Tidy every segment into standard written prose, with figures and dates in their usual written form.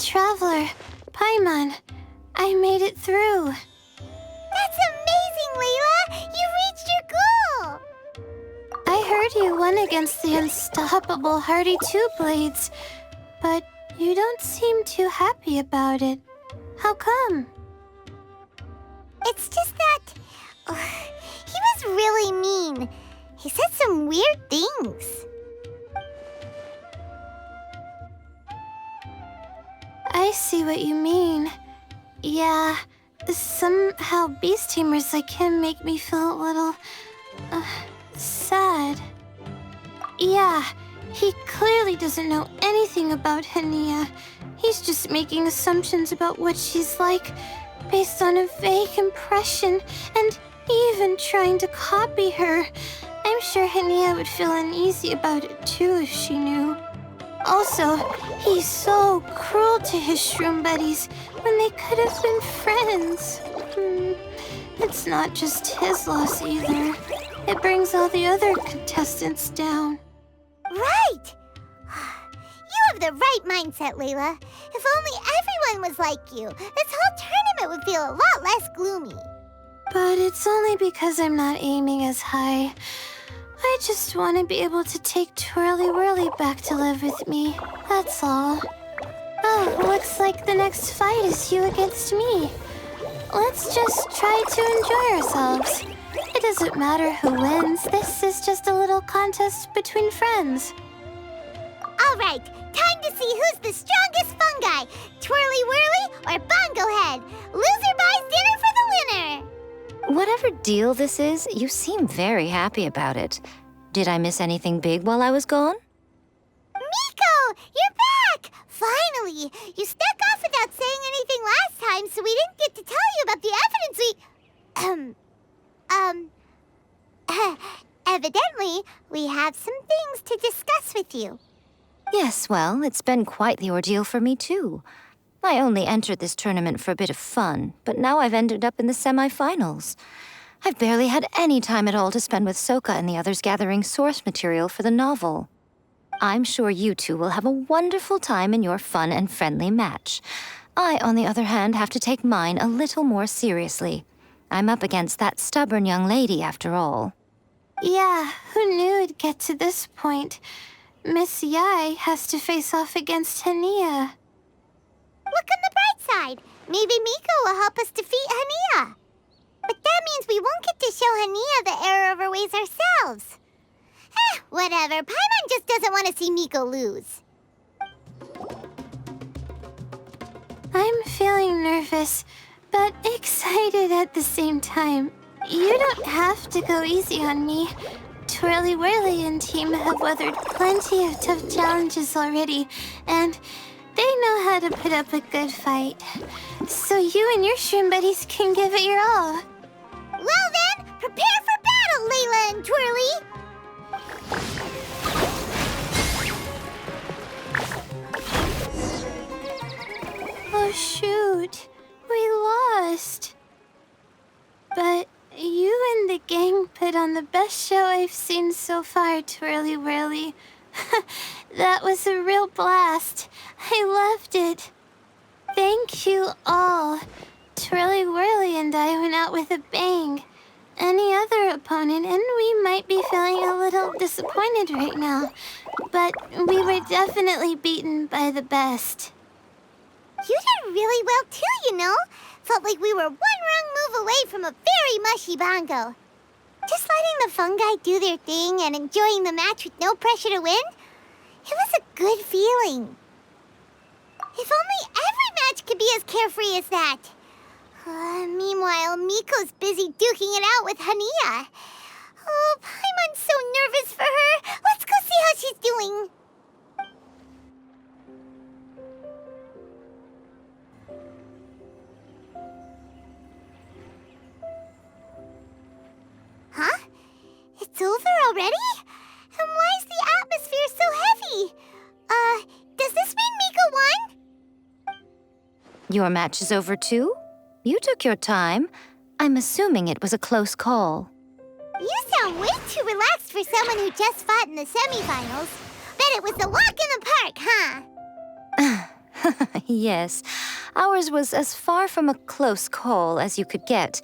traveler, Paimon. I made it through. That's amazing, Layla! You reached your goal! I heard you won against the unstoppable Hardy Two-Blades, but you don't seem too happy about it. How come? It's just that... he was really mean. He said some weird things. I see what you mean. Yeah, somehow beast tamers like him make me feel a little... sad. Yeah, he clearly doesn't know anything about Hania. He's just making assumptions about what she's like based on a vague impression and even trying to copy her. I'm sure Hania would feel uneasy about it too if she knew. Also, he's so cruel to his shroom buddies when they could have been friends. It's not just his loss either. It brings all the other contestants down. Right! You have the right mindset, Layla. If only everyone was like you, this whole tournament would feel a lot less gloomy. But it's only because I'm not aiming as high. I just want to be able to take Twirly Whirly back to live with me. That's all. Oh, looks like the next fight is you against me. Let's just try to enjoy ourselves. It doesn't matter who wins. This is just a little contest between friends. All right, time to see who's the strongest fungi, Twirly Whirly or Bongo Head. Loser buys dinner for the winner. Whatever deal this is, you seem very happy about it. Did I miss anything big while I was gone? Miko, you're back! Finally! You snuck off without saying anything last time, so we didn't get to tell you about the evidence evidently, we have some things to discuss with you. Yes, well, it's been quite the ordeal for me, too. I only entered this tournament for a bit of fun, but now I've ended up in the semi-finals. I've barely had any time at all to spend with Soka and the others gathering source material for the novel. I'm sure you two will have a wonderful time in your fun and friendly match. I, on the other hand, have to take mine a little more seriously. I'm up against that stubborn young lady, after all. Yeah, who knew it'd get to this point? Miss Yai has to face off against Hania. Look on the bright side. Maybe Miko will help us defeat Hania. But that means we won't get to show Hania the error of our ways ourselves. Whatever. Paimon just doesn't want to see Miko lose. I'm feeling nervous, but excited at the same time. You don't have to go easy on me. Twirly Whirly and team have weathered plenty of tough challenges already, and they know how to put up a good fight. So you and your shroom buddies can give it your all. Well then, prepare for battle, Layla and Twirly! Oh shoot, we lost. But you and the gang put on the best show I've seen so far, Twirly Whirly. That was a real blast. I loved it. Thank you all. Twirly Whirly and I went out with a bang. Any other opponent, and we might be feeling a little disappointed right now, but we were definitely beaten by the best. You did really well too, you know. Felt like we were one wrong move away from a very mushy bongo. Just letting the fungi do their thing and enjoying the match with no pressure to win, it was a good feeling. If only every match could be as carefree as that. Meanwhile, Miko's busy duking it out with Hania. Oh, Paimon's so nervous for her. Let's go see how she's doing. Huh? It's over already? And why is the atmosphere so heavy? Does this mean Miko won? Your match is over too? You took your time. I'm assuming it was a close call. You sound way too relaxed for someone who just fought in the semifinals. Bet it was a walk in the park, huh? Yes, ours was as far from a close call as you could get.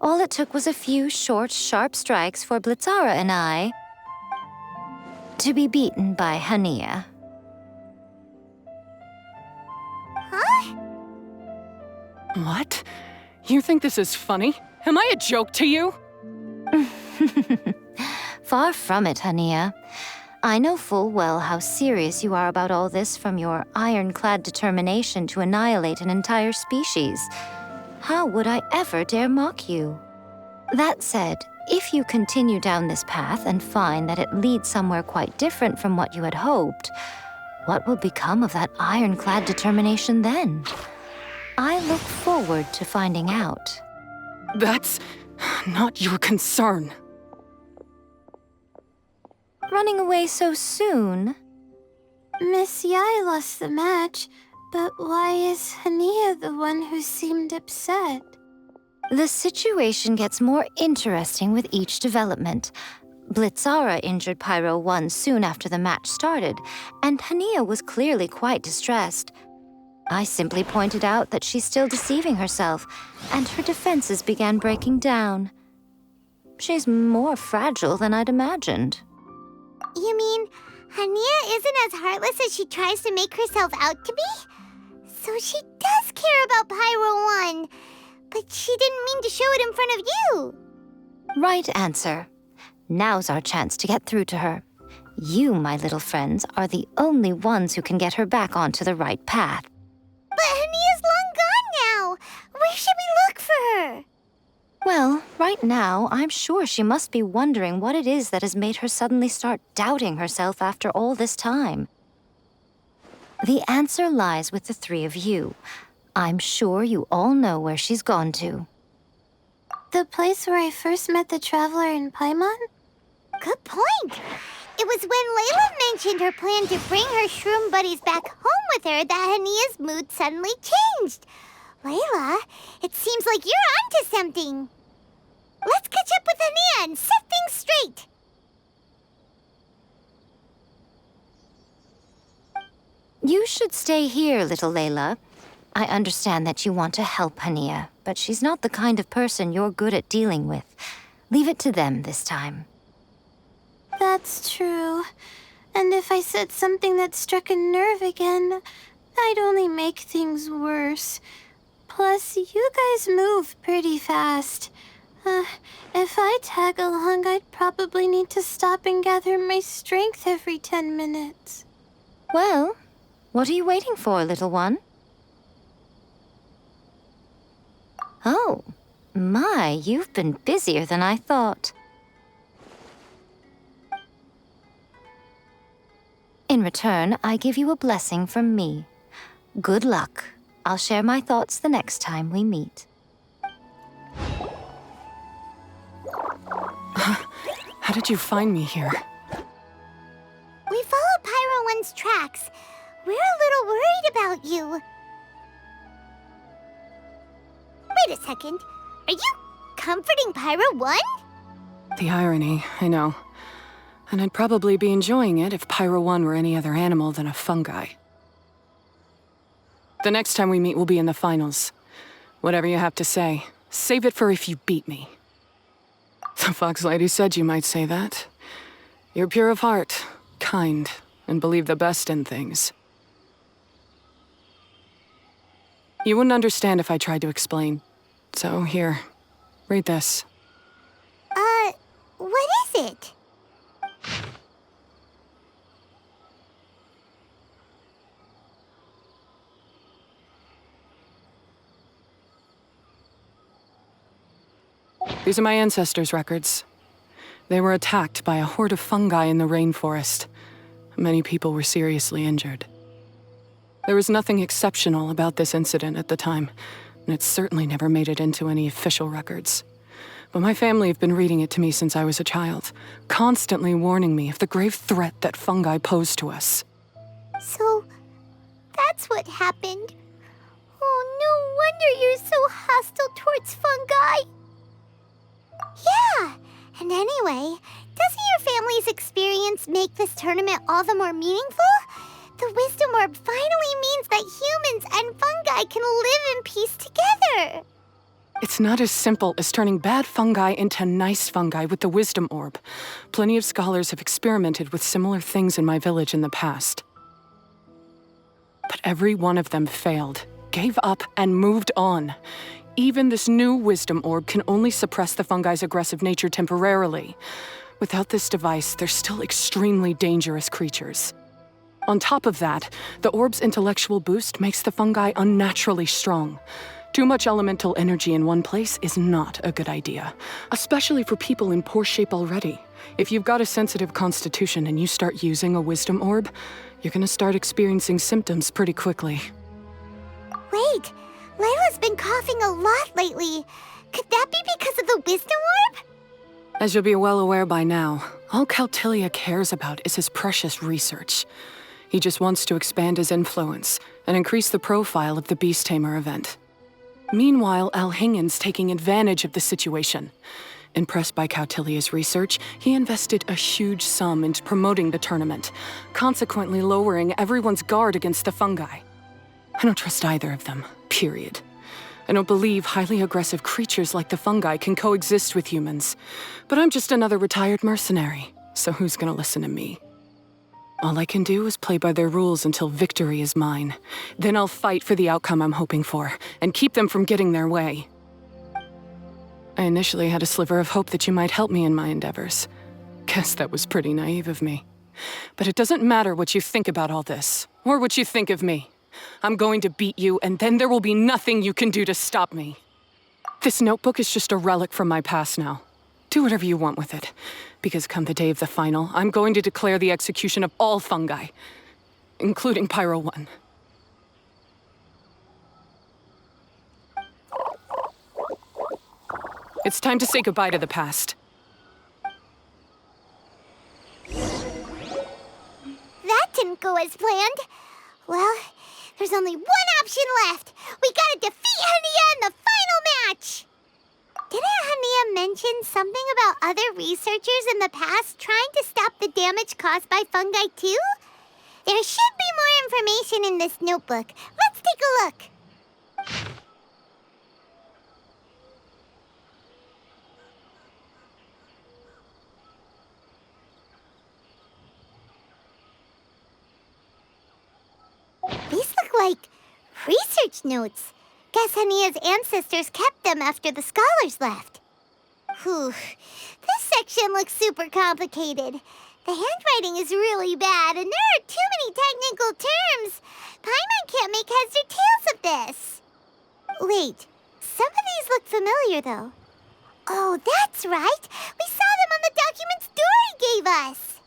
All it took was a few short, sharp strikes for Blitzara and I to be beaten by Hania. Huh? What? You think this is funny? Am I a joke to you? Far from it, Hania. I know full well how serious you are about all this, from your ironclad determination to annihilate an entire species. How would I ever dare mock you? That said, if you continue down this path and find that it leads somewhere quite different from what you had hoped, what will become of that ironclad determination then? I look forward to finding out. That's not your concern. Running away so soon? Miss Yai lost the match, but why is Hania the one who seemed upset? The situation gets more interesting with each development. Blitzara injured Pyro 1 soon after the match started, and Hania was clearly quite distressed. I simply pointed out that she's still deceiving herself, and her defenses began breaking down. She's more fragile than I'd imagined. You mean Hania isn't as heartless as she tries to make herself out to be? So she does care about Pyro 1, but she didn't mean to show it in front of you. Right answer. Now's our chance to get through to her. You, my little friends, are the only ones who can get her back onto the right path. But Hania's long gone now. Where should we look for her? Well, right now, I'm sure she must be wondering what it is that has made her suddenly start doubting herself after all this time. The answer lies with the three of you. I'm sure you all know where she's gone to. The place where I first met the traveler in Paimon? Good point. It was when Layla mentioned her plan to bring her shroom buddies back home with her that Hania's mood suddenly changed. Layla, it seems like you're onto something. Let's catch up with Hania and set things straight. You should stay here, little Layla. I understand that you want to help Hania, but she's not the kind of person you're good at dealing with. Leave it to them this time. That's true. And if I said something that struck a nerve again, I'd only make things worse. Plus, you guys move pretty fast. If I tag along, I'd probably need to stop and gather my strength every 10 minutes. Well, what are you waiting for, little one? Oh, my, you've been busier than I thought. In return, I give you a blessing from me. Good luck. I'll share my thoughts the next time we meet. How did you find me here? We followed Pyro 1's tracks. We're a little worried about you. Wait a second. Are you comforting Pyro 1? The irony, I know. And I'd probably be enjoying it if Pyro 1 were any other animal than a fungi. The next time we meet will be in the finals. Whatever you have to say, save it for if you beat me. The Fox Lady said you might say that. You're pure of heart, kind, and believe the best in things. You wouldn't understand if I tried to explain. So here, read this. What is it? These are my ancestors' records. They were attacked by a horde of fungi in the rainforest. Many people were seriously injured. There was nothing exceptional about this incident at the time, and it certainly never made it into any official records. But my family have been reading it to me since I was a child, constantly warning me of the grave threat that fungi pose to us. So, that's what happened. Oh, no wonder you're so hostile towards fungi. Yeah, and anyway, doesn't your family's experience make this tournament all the more meaningful? The Wisdom Orb finally means that fungi can live in peace together. It's not as simple as turning bad fungi into nice fungi with the wisdom orb. Plenty of scholars have experimented with similar things in my village in the past. But every one of them failed, gave up, and moved on. Even this new wisdom orb can only suppress the fungi's aggressive nature temporarily. Without this device, they're still extremely dangerous creatures. On top of that, the orb's intellectual boost makes the fungi unnaturally strong. Too much elemental energy in one place is not a good idea, especially for people in poor shape already. If you've got a sensitive constitution and you start using a wisdom orb, you're gonna start experiencing symptoms pretty quickly. Wait, Layla's been coughing a lot lately. Could that be because of the wisdom orb? As you'll be well aware by now, all Caltilia cares about is his precious research. He just wants to expand his influence and increase the profile of the Beast Tamer event. Meanwhile, Alhingen's taking advantage of the situation. Impressed by Cautilia's research, he invested a huge sum into promoting the tournament, consequently lowering everyone's guard against the fungi. I don't trust either of them, period. I don't believe highly aggressive creatures like the fungi can coexist with humans. But I'm just another retired mercenary, so who's gonna listen to me? All I can do is play by their rules until victory is mine. Then I'll fight for the outcome I'm hoping for, and keep them from getting their way. I initially had a sliver of hope that you might help me in my endeavors. Guess that was pretty naive of me. But it doesn't matter what you think about all this, or what you think of me. I'm going to beat you, and then there will be nothing you can do to stop me. This notebook is just a relic from my past now. Do whatever you want with it, because come the day of the final, I'm going to declare the execution of all fungi, including Pyro 1. It's time to say goodbye to the past. That didn't go as planned. Well, there's only one option left. We gotta defeat Hania in the final match! Didn't Hania mention something about other researchers in the past trying to stop the damage caused by fungi too? There should be more information in this notebook. Let's take a look. These look like research notes. Guess Hania's ancestors kept them after the scholars left. Whew. This section looks super complicated. The handwriting is really bad, and there are too many technical terms. Paimon can't make heads or tails of this. Wait, some of these look familiar, though. Oh, that's right. We saw them on the documents Dory gave us.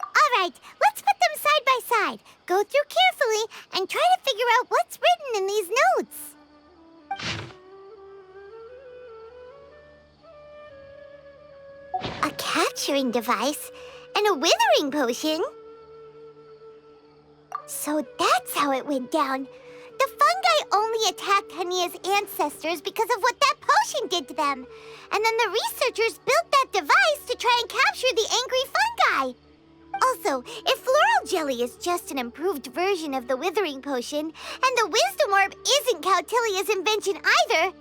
All right, let's put them side by side. Go through carefully and try to figure out what's written in these notes. A capturing device and a withering potion? So that's how it went down. The fungi only attacked Hania's ancestors because of what that potion did to them. And then the researchers built that device to try and capture the angry fungi. Also, if floral jelly is just an improved version of the withering potion, and the wisdom orb isn't Cautilia's invention either,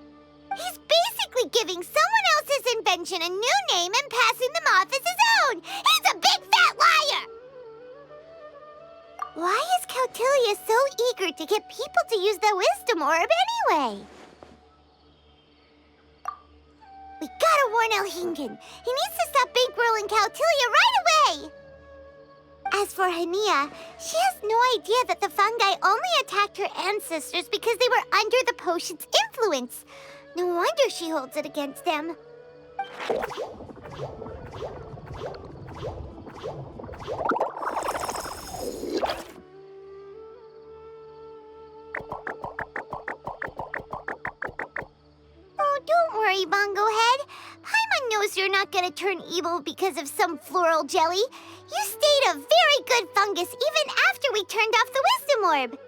he's basically giving someone else's invention a new name and passing them off as his own! He's a big fat liar! Why is Cautilia so eager to get people to use the wisdom orb anyway? We gotta warn Alhingen. He needs to stop bankrolling Cautilia right away! As for Hania, she has no idea that the fungi only attacked her ancestors because they were under the potion's influence. No wonder she holds it against them. Oh, don't worry, Bongo Head. Paimon knows you're not gonna turn evil because of some floral jelly. You stayed a very good fungus even after we turned off the wisdom orb.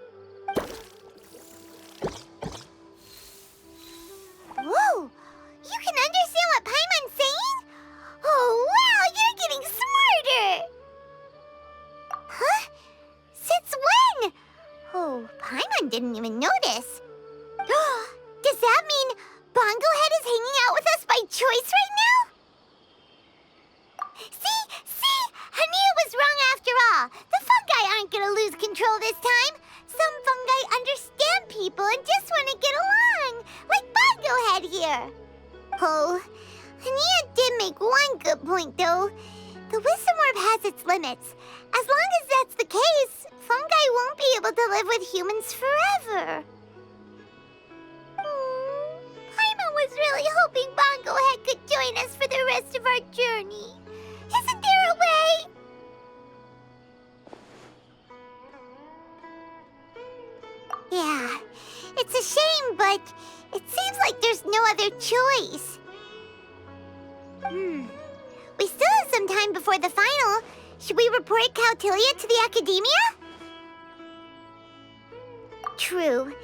Whoa! You can understand what Paimon's saying? Oh, wow! You're getting smarter! Huh? Since when? Oh, Paimon and didn't even notice. Does that mean Bongo Head is hanging out with us by choice right now? See? Hania was wrong after all. The fungi aren't gonna lose control this time. Some fungi understand people and just want to get along, like Bongo Head here. Oh, Hania did make one good point, though. The Wisdom Orb has its limits. As long as that's the case, fungi won't be able to live with humans forever. Paimon was really hoping Bongo Head could join us for the rest of our journey. Isn't there a way? Yeah, it's a shame, but it seems like there's no other choice. We still have some time before the final. Should we report Cautilia to the Academia? True.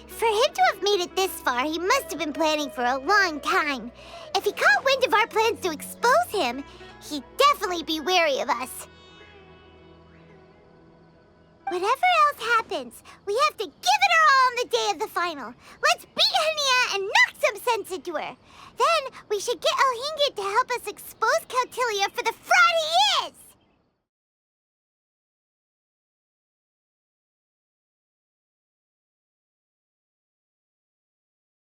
For him to have made it this far, he must have been planning for a long time. If he caught wind of our plans to expose him, he'd definitely be wary of us. Whatever else happens, we have to give it our all on the day of the final. Let's beat Hania and knock some sense into her. Then we should get El Hingit to help us expose Cautilia for the fraud